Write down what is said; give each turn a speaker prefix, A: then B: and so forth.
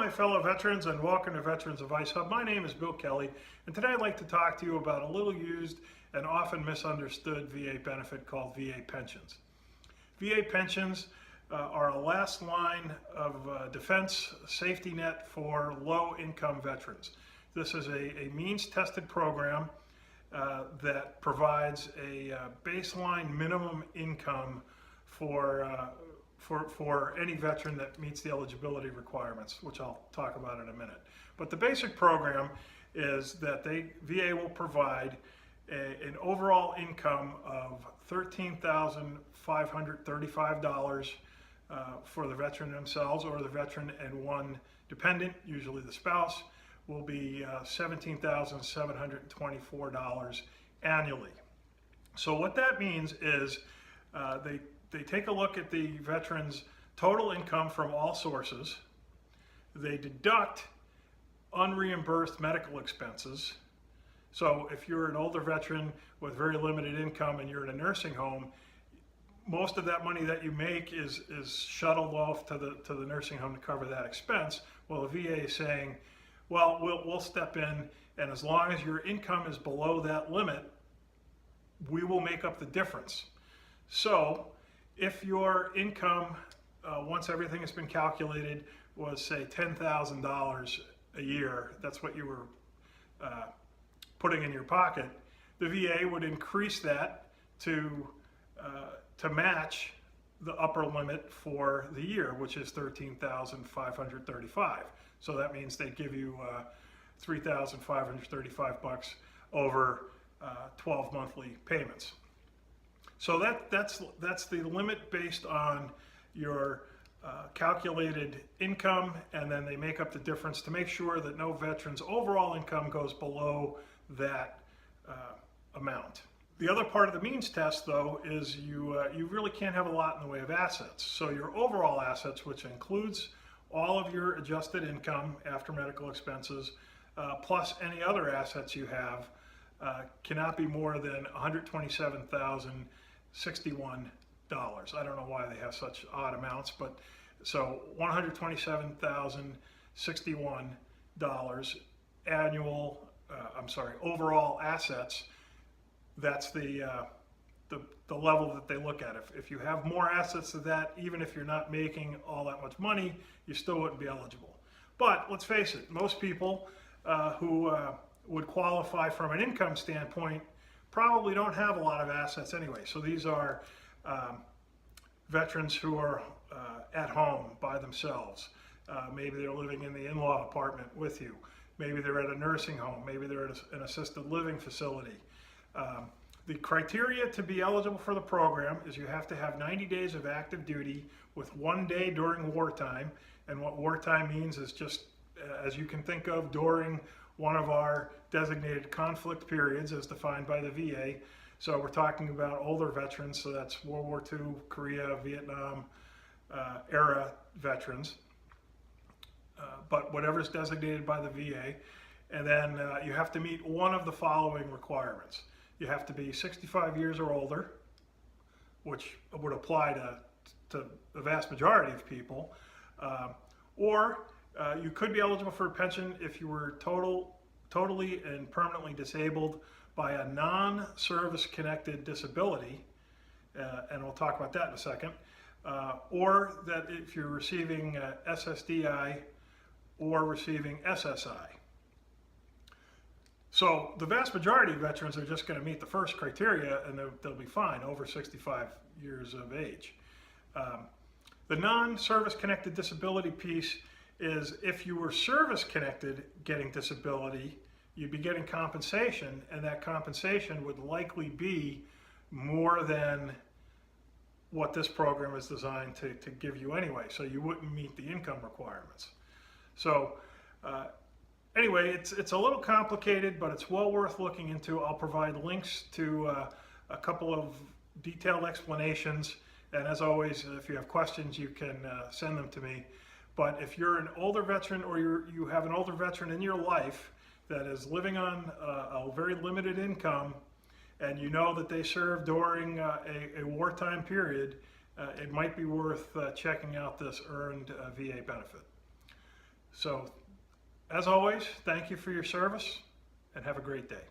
A: my fellow veterans, and welcome to Veterans Advice Hub. My name is Bill Kelly, and today I'd like to talk to you about a little used and often misunderstood VA benefit called VA pensions. VA pensions are a last line of defense safety net for low-income veterans. This is a means-tested program that provides a baseline minimum income for any veteran that meets the eligibility requirements, which I'll talk about in a minute. But the basic program is that VA will provide an overall income of $13,535 for the veteran themselves, or the veteran and one dependent, usually the spouse, will be $17,724 annually. So what that means is they take a look at the veteran's total income from all sources. They deduct unreimbursed medical expenses. So if you're an older veteran with very limited income and you're in a nursing home, most of that money that you make is shuttled off to the nursing home to cover that expense. Well, the VA is saying, well, we'll step in, and as long as your income is below that limit, we will make up the difference. So if your income, once everything has been calculated, was say $10,000 a year, that's what you were putting in your pocket, the VA would increase that to match the upper limit for the year, which is $13,535. So that means they give you $3,535 over 12 monthly payments. So that's the limit based on your calculated income, and then they make up the difference to make sure that no veteran's overall income goes below that amount. The other part of the means test, though, is you really can't have a lot in the way of assets. So your overall assets, which includes all of your adjusted income after medical expenses, plus any other assets you have, cannot be more than $127,061. I don't know why they have such odd amounts, but so $127,061 annual, overall assets. That's the level that they look at. If you have more assets than that, even if you're not making all that much money, you still wouldn't be eligible. But let's face it, most people who would qualify from an income standpoint probably don't have a lot of assets anyway. So these are veterans who are at home by themselves. Maybe they're living in the in-law apartment with you. Maybe they're at a nursing home. Maybe they're at an assisted living facility. The criteria to be eligible for the program is you have to have 90 days of active duty with 1 day during wartime. And what wartime means is just, as you can think of, during one of our designated conflict periods as defined by the VA. So we're talking about older veterans, so that's World War II, Korea, Vietnam era veterans. But whatever's designated by the VA. And then you have to meet one of the following requirements. You have to be 65 years or older, which would apply to the vast majority of people. Or you could be eligible for a pension if you were totally and permanently disabled by a non-service connected disability, and we'll talk about that in a second, or that if you're receiving SSDI or receiving SSI. So the vast majority of veterans are just going to meet the first criteria, and they'll be fine, over 65 years of age. The non-service connected disability piece is if you were service connected getting disability, you'd be getting compensation, and that compensation would likely be more than what this program is designed to give you anyway, so you wouldn't meet the income requirements. So anyway, it's a little complicated, but it's well worth looking into. I'll provide links to a couple of detailed explanations, and as always, if you have questions, you can send them to me. But if you're an older veteran, or you have an older veteran in your life that is living on a very limited income, and you know that they served during a wartime period, it might be worth checking out this earned VA benefit. So, as always, thank you for your service and have a great day.